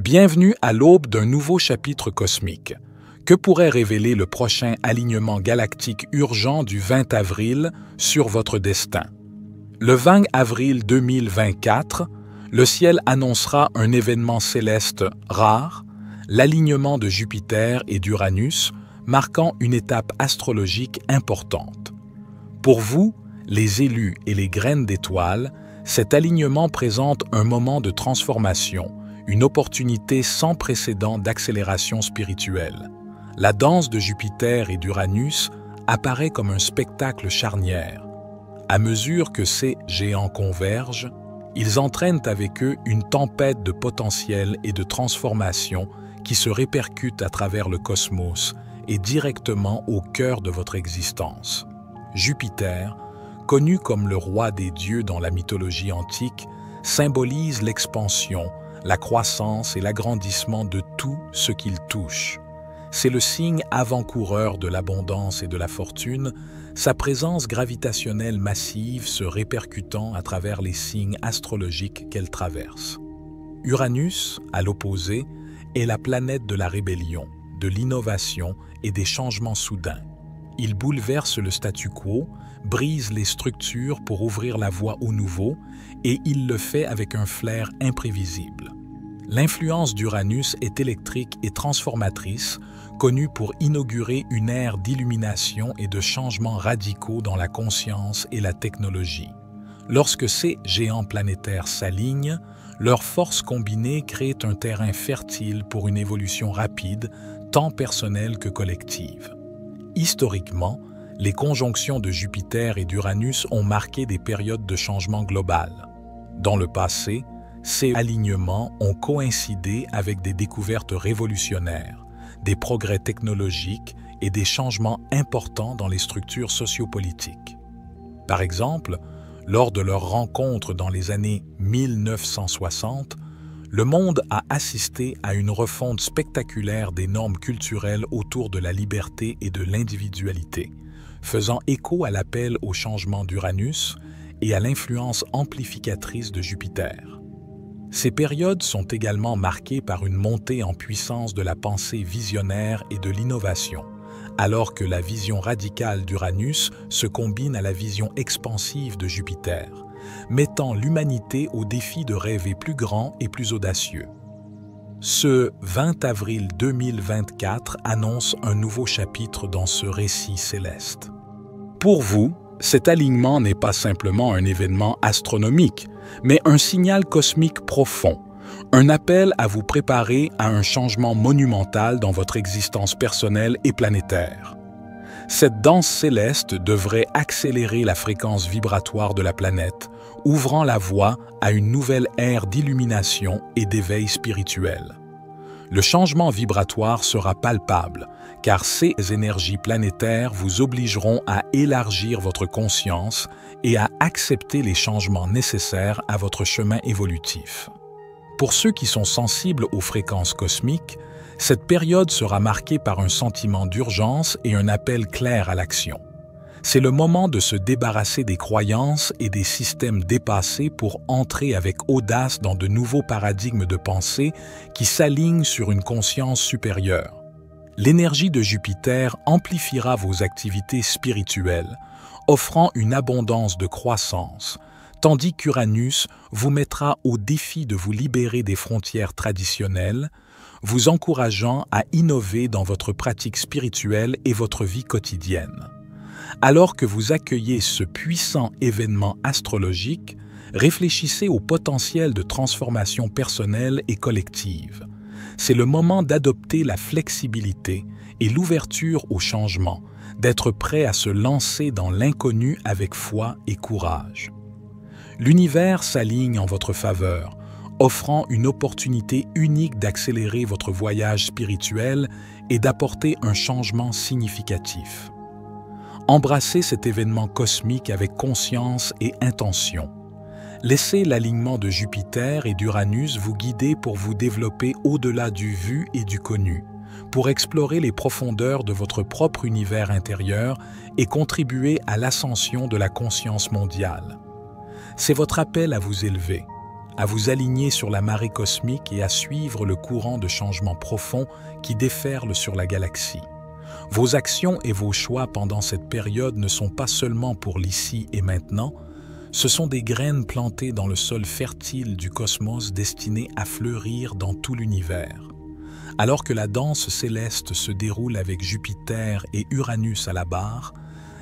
Bienvenue à l'aube d'un nouveau chapitre cosmique. Que pourrait révéler le prochain alignement galactique urgent du 20 avril sur votre destin? Le 20 avril 2024, le ciel annoncera un événement céleste rare, l'alignement de Jupiter et d'Uranus, marquant une étape astrologique importante. Pour vous, les élus et les graines d'étoiles, cet alignement présente un moment de transformation, une opportunité sans précédent d'accélération spirituelle. La danse de Jupiter et d'Uranus apparaît comme un spectacle charnière. À mesure que ces géants convergent, ils entraînent avec eux une tempête de potentiel et de transformation qui se répercute à travers le cosmos et directement au cœur de votre existence. Jupiter, connu comme le roi des dieux dans la mythologie antique, symbolise l'expansion, la croissance et l'agrandissement de tout ce qu'il touche. C'est le signe avant-coureur de l'abondance et de la fortune, sa présence gravitationnelle massive se répercutant à travers les signes astrologiques qu'elle traverse. Uranus, à l'opposé, est la planète de la rébellion, de l'innovation et des changements soudains. Il bouleverse le statu quo, brise les structures pour ouvrir la voie au nouveau, et il le fait avec un flair imprévisible. L'influence d'Uranus est électrique et transformatrice, connue pour inaugurer une ère d'illumination et de changements radicaux dans la conscience et la technologie. Lorsque ces géants planétaires s'alignent, leurs forces combinées créent un terrain fertile pour une évolution rapide, tant personnelle que collective. Historiquement, les conjonctions de Jupiter et d'Uranus ont marqué des périodes de changement global. Dans le passé, ces alignements ont coïncidé avec des découvertes révolutionnaires, des progrès technologiques et des changements importants dans les structures sociopolitiques. Par exemple, lors de leur rencontre dans les années 1960, le monde a assisté à une refonte spectaculaire des normes culturelles autour de la liberté et de l'individualité, faisant écho à l'appel au changement d'Uranus et à l'influence amplificatrice de Jupiter. Ces périodes sont également marquées par une montée en puissance de la pensée visionnaire et de l'innovation, alors que la vision radicale d'Uranus se combine à la vision expansive de Jupiter, mettant l'humanité au défi de rêver plus grand et plus audacieux. Ce 20 avril 2024 annonce un nouveau chapitre dans ce récit céleste. Pour vous, cet alignement n'est pas simplement un événement astronomique, mais un signal cosmique profond, un appel à vous préparer à un changement monumental dans votre existence personnelle et planétaire. Cette danse céleste devrait accélérer la fréquence vibratoire de la planète, ouvrant la voie à une nouvelle ère d'illumination et d'éveil spirituel. Le changement vibratoire sera palpable, car ces énergies planétaires vous obligeront à élargir votre conscience et à accepter les changements nécessaires à votre chemin évolutif. Pour ceux qui sont sensibles aux fréquences cosmiques, cette période sera marquée par un sentiment d'urgence et un appel clair à l'action. C'est le moment de se débarrasser des croyances et des systèmes dépassés pour entrer avec audace dans de nouveaux paradigmes de pensée qui s'alignent sur une conscience supérieure. L'énergie de Jupiter amplifiera vos activités spirituelles, offrant une abondance de croissance, tandis qu'Uranus vous mettra au défi de vous libérer des frontières traditionnelles, vous encourageant à innover dans votre pratique spirituelle et votre vie quotidienne. Alors que vous accueillez ce puissant événement astrologique, réfléchissez au potentiel de transformation personnelle et collective. C'est le moment d'adopter la flexibilité et l'ouverture au changement, d'être prêt à se lancer dans l'inconnu avec foi et courage. L'univers s'aligne en votre faveur, offrant une opportunité unique d'accélérer votre voyage spirituel et d'apporter un changement significatif. Embrassez cet événement cosmique avec conscience et intention. Laissez l'alignement de Jupiter et d'Uranus vous guider pour vous développer au-delà du vu et du connu, pour explorer les profondeurs de votre propre univers intérieur et contribuer à l'ascension de la conscience mondiale. C'est votre appel à vous élever, à vous aligner sur la marée cosmique et à suivre le courant de changement profond qui déferle sur la galaxie. Vos actions et vos choix pendant cette période ne sont pas seulement pour l'ici et maintenant, ce sont des graines plantées dans le sol fertile du cosmos destinées à fleurir dans tout l'univers. Alors que la danse céleste se déroule avec Jupiter et Uranus à la barre,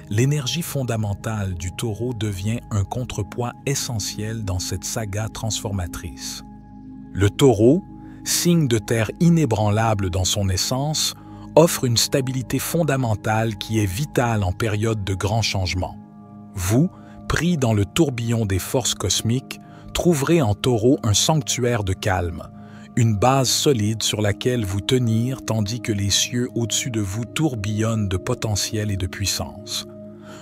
l'énergie fondamentale du Taureau devient un contrepoids essentiel dans cette saga transformatrice. Le Taureau, signe de terre inébranlable dans son essence, offre une stabilité fondamentale qui est vitale en période de grands changements. Vous, pris dans le tourbillon des forces cosmiques, trouverez en Taureau un sanctuaire de calme, une base solide sur laquelle vous tenir tandis que les cieux au-dessus de vous tourbillonnent de potentiel et de puissance.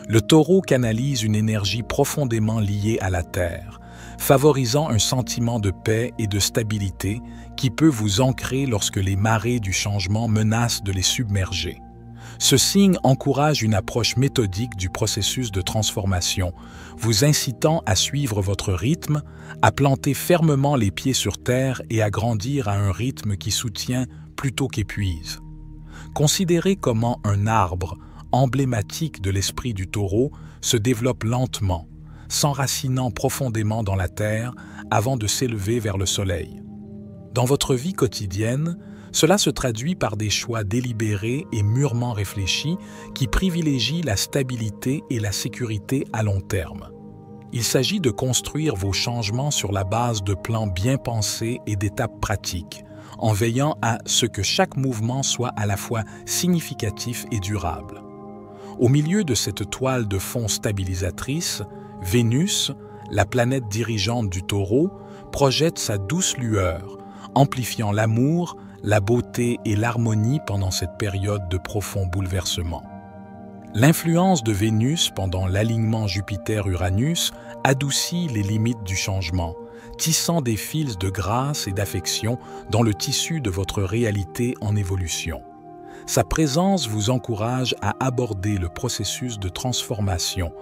Le Taureau canalise une énergie profondément liée à la Terre, favorisant un sentiment de paix et de stabilité qui peut vous ancrer lorsque les marées du changement menacent de les submerger. Ce signe encourage une approche méthodique du processus de transformation, vous incitant à suivre votre rythme, à planter fermement les pieds sur terre et à grandir à un rythme qui soutient plutôt qu'épuise. Considérez comment un arbre, emblématique de l'esprit du Taureau, se développe lentement, s'enracinant profondément dans la terre avant de s'élever vers le soleil. Dans votre vie quotidienne, cela se traduit par des choix délibérés et mûrement réfléchis qui privilégient la stabilité et la sécurité à long terme. Il s'agit de construire vos changements sur la base de plans bien pensés et d'étapes pratiques, en veillant à ce que chaque mouvement soit à la fois significatif et durable. Au milieu de cette toile de fond stabilisatrice, Vénus, la planète dirigeante du Taureau, projette sa douce lueur, amplifiant l'amour, la beauté et l'harmonie pendant cette période de profond bouleversement. L'influence de Vénus pendant l'alignement Jupiter-Uranus adoucit les limites du changement, tissant des fils de grâce et d'affection dans le tissu de votre réalité en évolution. Sa présence vous encourage à aborder le processus de transformation,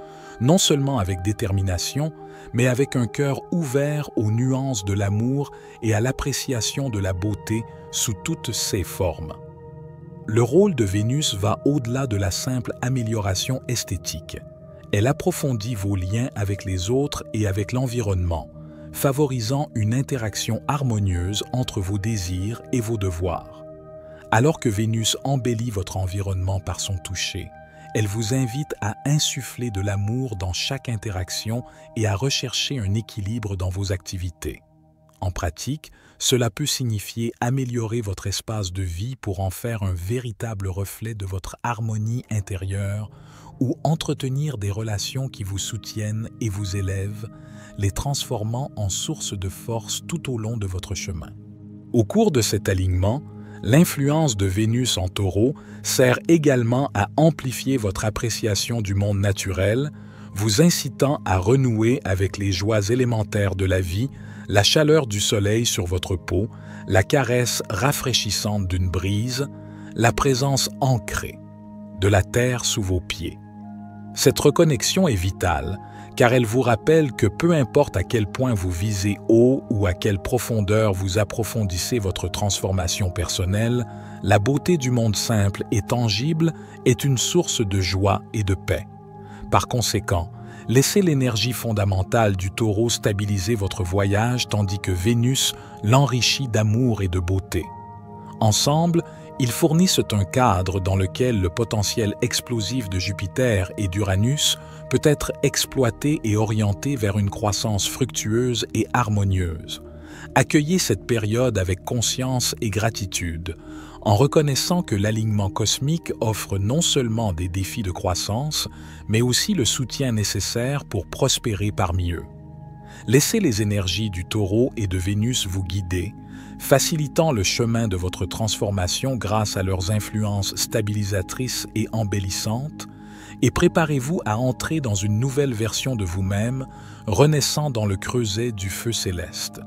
non seulement avec détermination, mais avec un cœur ouvert aux nuances de l'amour et à l'appréciation de la beauté sous toutes ses formes. Le rôle de Vénus va au-delà de la simple amélioration esthétique. Elle approfondit vos liens avec les autres et avec l'environnement, favorisant une interaction harmonieuse entre vos désirs et vos devoirs. Alors que Vénus embellit votre environnement par son toucher, elle vous invite à insuffler de l'amour dans chaque interaction et à rechercher un équilibre dans vos activités. En pratique, cela peut signifier améliorer votre espace de vie pour en faire un véritable reflet de votre harmonie intérieure ou entretenir des relations qui vous soutiennent et vous élèvent, les transformant en source de force tout au long de votre chemin. Au cours de cet alignement, l'influence de Vénus en Taureau sert également à amplifier votre appréciation du monde naturel, vous incitant à renouer avec les joies élémentaires de la vie, la chaleur du soleil sur votre peau, la caresse rafraîchissante d'une brise, la présence ancrée de la terre sous vos pieds. Cette reconnexion est vitale, car elle vous rappelle que peu importe à quel point vous visez haut ou à quelle profondeur vous approfondissez votre transformation personnelle, la beauté du monde simple et tangible est une source de joie et de paix. Par conséquent, laissez l'énergie fondamentale du Taureau stabiliser votre voyage tandis que Vénus l'enrichit d'amour et de beauté. Ensemble, ils fournissent un cadre dans lequel le potentiel explosif de Jupiter et d'Uranus peut être exploité et orienté vers une croissance fructueuse et harmonieuse. Accueillez cette période avec conscience et gratitude, en reconnaissant que l'alignement cosmique offre non seulement des défis de croissance, mais aussi le soutien nécessaire pour prospérer parmi eux. Laissez les énergies du Taureau et de Vénus vous guider, facilitant le chemin de votre transformation grâce à leurs influences stabilisatrices et embellissantes, et préparez-vous à entrer dans une nouvelle version de vous-même, renaissant dans le creuset du feu céleste.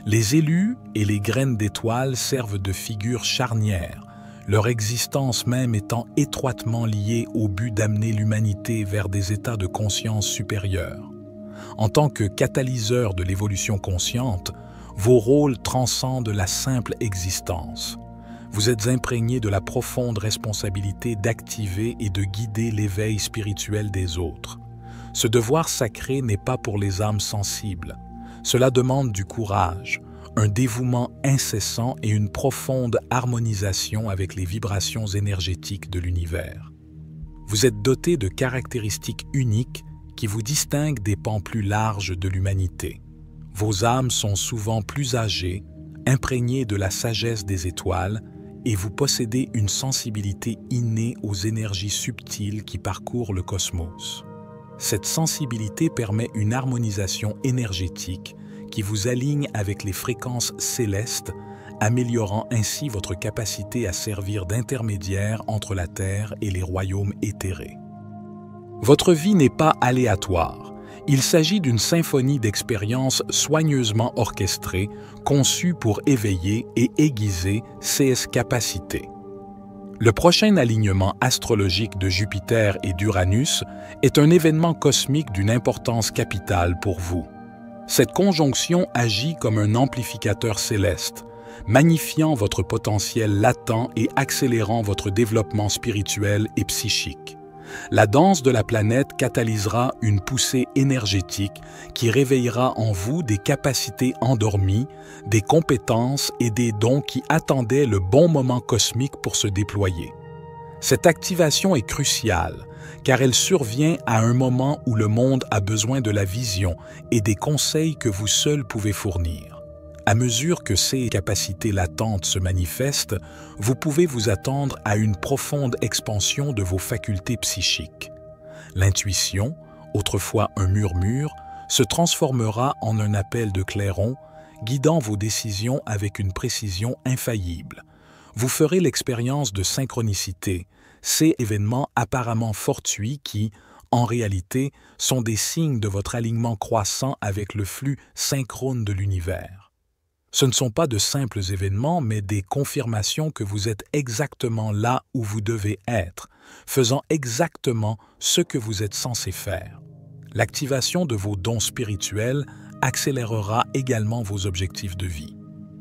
Les élus et les graines d'étoiles servent de figures charnières, leur existence même étant étroitement liée au but d'amener l'humanité vers des états de conscience supérieurs. En tant que catalyseur de l'évolution consciente, vos rôles transcendent la simple existence. Vous êtes imprégné de la profonde responsabilité d'activer et de guider l'éveil spirituel des autres. Ce devoir sacré n'est pas pour les âmes sensibles. Cela demande du courage, un dévouement incessant et une profonde harmonisation avec les vibrations énergétiques de l'univers. Vous êtes doté de caractéristiques uniques qui vous distinguent des pans plus larges de l'humanité. Vos âmes sont souvent plus âgées, imprégnées de la sagesse des étoiles, et vous possédez une sensibilité innée aux énergies subtiles qui parcourent le cosmos. Cette sensibilité permet une harmonisation énergétique qui vous aligne avec les fréquences célestes, améliorant ainsi votre capacité à servir d'intermédiaire entre la Terre et les royaumes éthérés. Votre vie n'est pas aléatoire. Il s'agit d'une symphonie d'expériences soigneusement orchestrées, conçues pour éveiller et aiguiser ces capacités. Le prochain alignement astrologique de Jupiter et d'Uranus est un événement cosmique d'une importance capitale pour vous. Cette conjonction agit comme un amplificateur céleste, magnifiant votre potentiel latent et accélérant votre développement spirituel et psychique. La danse de la planète catalysera une poussée énergétique qui réveillera en vous des capacités endormies, des compétences et des dons qui attendaient le bon moment cosmique pour se déployer. Cette activation est cruciale, car elle survient à un moment où le monde a besoin de la vision et des conseils que vous seul pouvez fournir. À mesure que ces capacités latentes se manifestent, vous pouvez vous attendre à une profonde expansion de vos facultés psychiques. L'intuition, autrefois un murmure, se transformera en un appel de clairon, guidant vos décisions avec une précision infaillible. Vous ferez l'expérience de synchronicité, ces événements apparemment fortuits qui, en réalité, sont des signes de votre alignement croissant avec le flux synchrone de l'univers. Ce ne sont pas de simples événements, mais des confirmations que vous êtes exactement là où vous devez être, faisant exactement ce que vous êtes censé faire. L'activation de vos dons spirituels accélérera également vos objectifs de vie.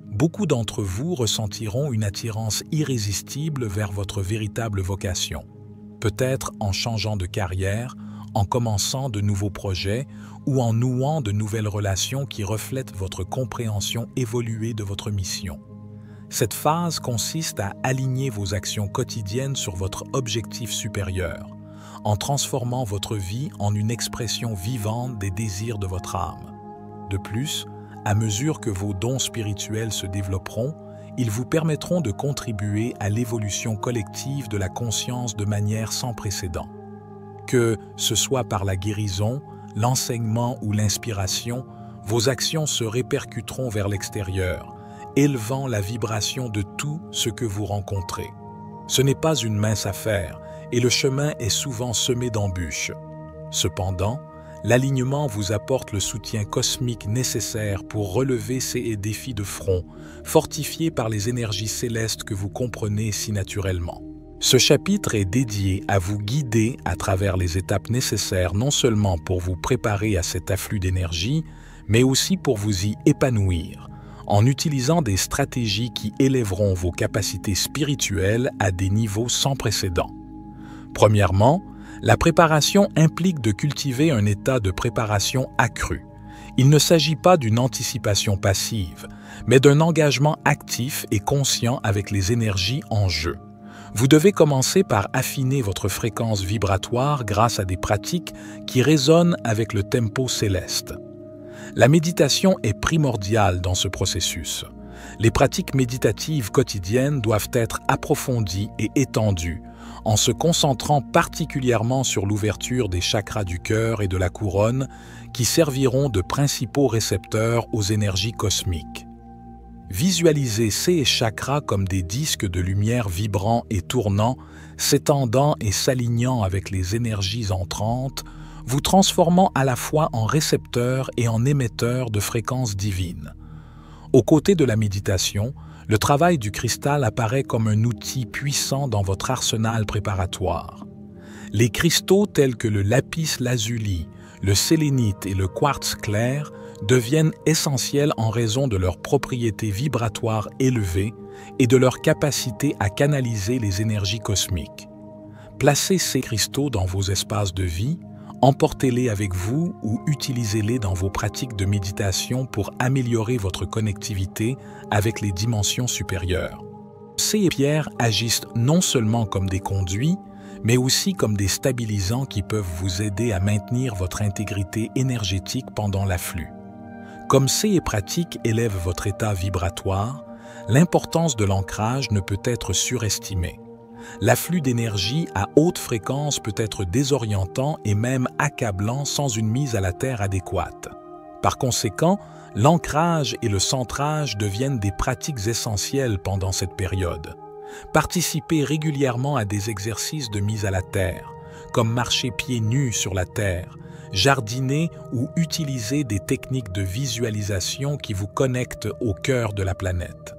Beaucoup d'entre vous ressentiront une attirance irrésistible vers votre véritable vocation, peut-être en changeant de carrière, en commençant de nouveaux projets ou en nouant de nouvelles relations qui reflètent votre compréhension évoluée de votre mission. Cette phase consiste à aligner vos actions quotidiennes sur votre objectif supérieur, en transformant votre vie en une expression vivante des désirs de votre âme. De plus, à mesure que vos dons spirituels se développeront, ils vous permettront de contribuer à l'évolution collective de la conscience de manière sans précédent. Que ce soit par la guérison, l'enseignement ou l'inspiration, vos actions se répercuteront vers l'extérieur, élevant la vibration de tout ce que vous rencontrez. Ce n'est pas une mince affaire et le chemin est souvent semé d'embûches. Cependant, l'alignement vous apporte le soutien cosmique nécessaire pour relever ces défis de front, fortifiés par les énergies célestes que vous comprenez si naturellement. Ce chapitre est dédié à vous guider à travers les étapes nécessaires non seulement pour vous préparer à cet afflux d'énergie, mais aussi pour vous y épanouir, en utilisant des stratégies qui élèveront vos capacités spirituelles à des niveaux sans précédent. Premièrement, la préparation implique de cultiver un état de préparation accru. Il ne s'agit pas d'une anticipation passive, mais d'un engagement actif et conscient avec les énergies en jeu. Vous devez commencer par affiner votre fréquence vibratoire grâce à des pratiques qui résonnent avec le tempo céleste. La méditation est primordiale dans ce processus. Les pratiques méditatives quotidiennes doivent être approfondies et étendues, en se concentrant particulièrement sur l'ouverture des chakras du cœur et de la couronne, qui serviront de principaux récepteurs aux énergies cosmiques. Visualisez ces chakras comme des disques de lumière vibrants et tournants, s'étendant et s'alignant avec les énergies entrantes, vous transformant à la fois en récepteur et en émetteur de fréquences divines. Aux côtés de la méditation, le travail du cristal apparaît comme un outil puissant dans votre arsenal préparatoire. Les cristaux tels que le lapis lazuli, le sélénite et le quartz clair deviennent essentiels en raison de leurs propriétés vibratoires élevées et de leur capacité à canaliser les énergies cosmiques. Placez ces cristaux dans vos espaces de vie, emportez-les avec vous ou utilisez-les dans vos pratiques de méditation pour améliorer votre connectivité avec les dimensions supérieures. Ces pierres agissent non seulement comme des conduits, mais aussi comme des stabilisants qui peuvent vous aider à maintenir votre intégrité énergétique pendant l'afflux. Comme ces pratiques élèvent votre état vibratoire, l'importance de l'ancrage ne peut être surestimée. L'afflux d'énergie à haute fréquence peut être désorientant et même accablant sans une mise à la terre adéquate. Par conséquent, l'ancrage et le centrage deviennent des pratiques essentielles pendant cette période. Participez régulièrement à des exercices de mise à la terre, comme marcher pieds nus sur la terre, jardiner ou utiliser des techniques de visualisation qui vous connectent au cœur de la planète.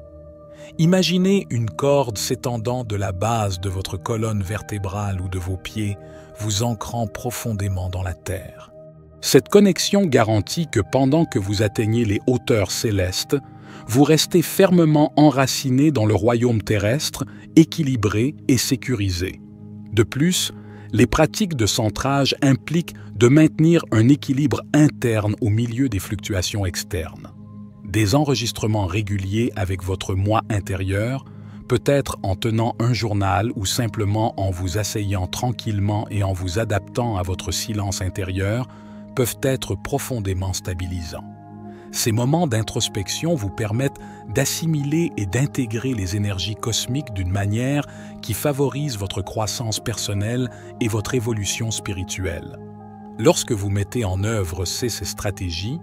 Imaginez une corde s'étendant de la base de votre colonne vertébrale ou de vos pieds, vous ancrant profondément dans la terre. Cette connexion garantit que pendant que vous atteignez les hauteurs célestes, vous restez fermement enraciné dans le royaume terrestre, équilibré et sécurisé. De plus, les pratiques de centrage impliquent de maintenir un équilibre interne au milieu des fluctuations externes. Des enregistrements réguliers avec votre moi intérieur, peut-être en tenant un journal ou simplement en vous asseyant tranquillement et en vous adaptant à votre silence intérieur, peuvent être profondément stabilisants. Ces moments d'introspection vous permettent d'assimiler et d'intégrer les énergies cosmiques d'une manière qui favorise votre croissance personnelle et votre évolution spirituelle. Lorsque vous mettez en œuvre ces stratégies,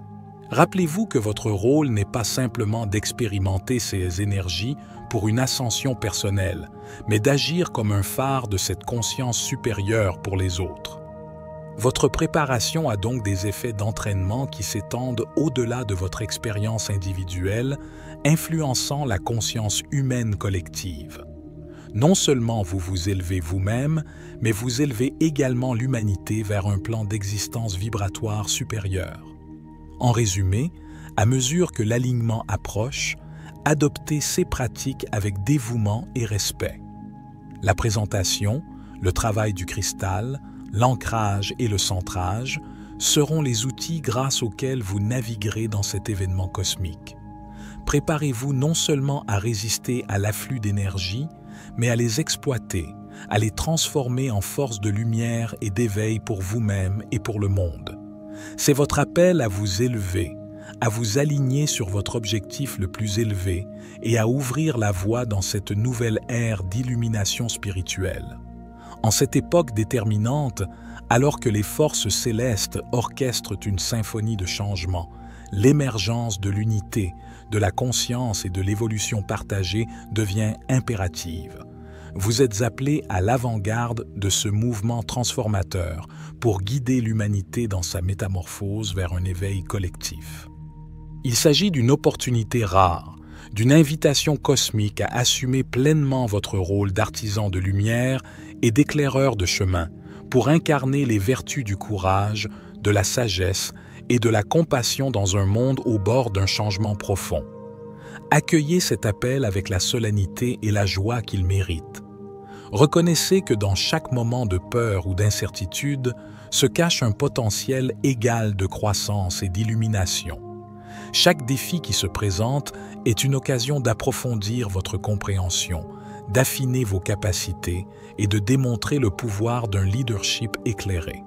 rappelez-vous que votre rôle n'est pas simplement d'expérimenter ces énergies pour une ascension personnelle, mais d'agir comme un phare de cette conscience supérieure pour les autres. Votre préparation a donc des effets d'entraînement qui s'étendent au-delà de votre expérience individuelle, influençant la conscience humaine collective. Non seulement vous vous élevez vous-même, mais vous élevez également l'humanité vers un plan d'existence vibratoire supérieur. En résumé, à mesure que l'alignement approche, adoptez ces pratiques avec dévouement et respect. La présentation, le travail du cristal, l'ancrage et le centrage seront les outils grâce auxquels vous naviguerez dans cet événement cosmique. Préparez-vous non seulement à résister à l'afflux d'énergie, mais à les exploiter, à les transformer en force de lumière et d'éveil pour vous-même et pour le monde. C'est votre appel à vous élever, à vous aligner sur votre objectif le plus élevé et à ouvrir la voie dans cette nouvelle ère d'illumination spirituelle. En cette époque déterminante, alors que les forces célestes orchestrent une symphonie de changement, l'émergence de l'unité, de la conscience et de l'évolution partagée devient impérative. Vous êtes appelés à l'avant-garde de ce mouvement transformateur pour guider l'humanité dans sa métamorphose vers un éveil collectif. Il s'agit d'une opportunité rare, d'une invitation cosmique à assumer pleinement votre rôle d'artisan de lumière et d'éclaireur de chemin pour incarner les vertus du courage, de la sagesse et de la compassion dans un monde au bord d'un changement profond. Accueillez cet appel avec la solennité et la joie qu'il mérite. Reconnaissez que dans chaque moment de peur ou d'incertitude se cache un potentiel égal de croissance et d'illumination. Chaque défi qui se présente est une occasion d'approfondir votre compréhension, d'affiner vos capacités et de démontrer le pouvoir d'un leadership éclairé.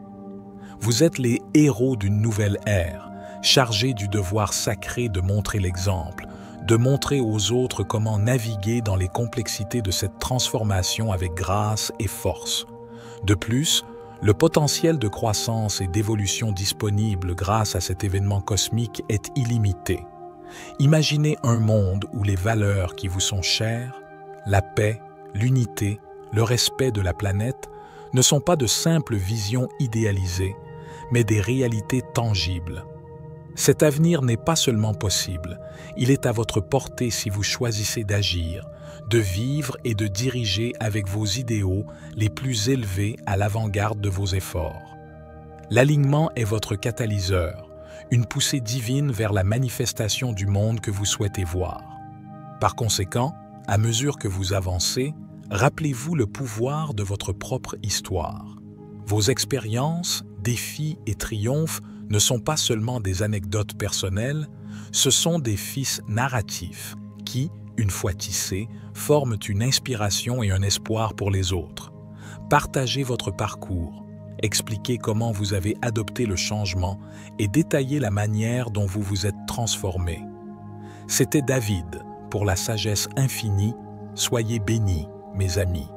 Vous êtes les héros d'une nouvelle ère, chargés du devoir sacré de montrer l'exemple, de montrer aux autres comment naviguer dans les complexités de cette transformation avec grâce et force. De plus, le potentiel de croissance et d'évolution disponible grâce à cet événement cosmique est illimité. Imaginez un monde où les valeurs qui vous sont chères, la paix, l'unité, le respect de la planète, ne sont pas de simples visions idéalisées, mais des réalités tangibles. Cet avenir n'est pas seulement possible, il est à votre portée si vous choisissez d'agir, de vivre et de diriger avec vos idéaux les plus élevés à l'avant-garde de vos efforts. L'alignement est votre catalyseur, une poussée divine vers la manifestation du monde que vous souhaitez voir. Par conséquent, à mesure que vous avancez, rappelez-vous le pouvoir de votre propre histoire. Vos expériences, défis et triomphes ne sont pas seulement des anecdotes personnelles, ce sont des fils narratifs qui, une fois tissés, forment une inspiration et un espoir pour les autres. Partagez votre parcours, expliquez comment vous avez adopté le changement et détaillez la manière dont vous vous êtes transformé. C'était David, pour la sagesse infinie, soyez bénis, mes amis.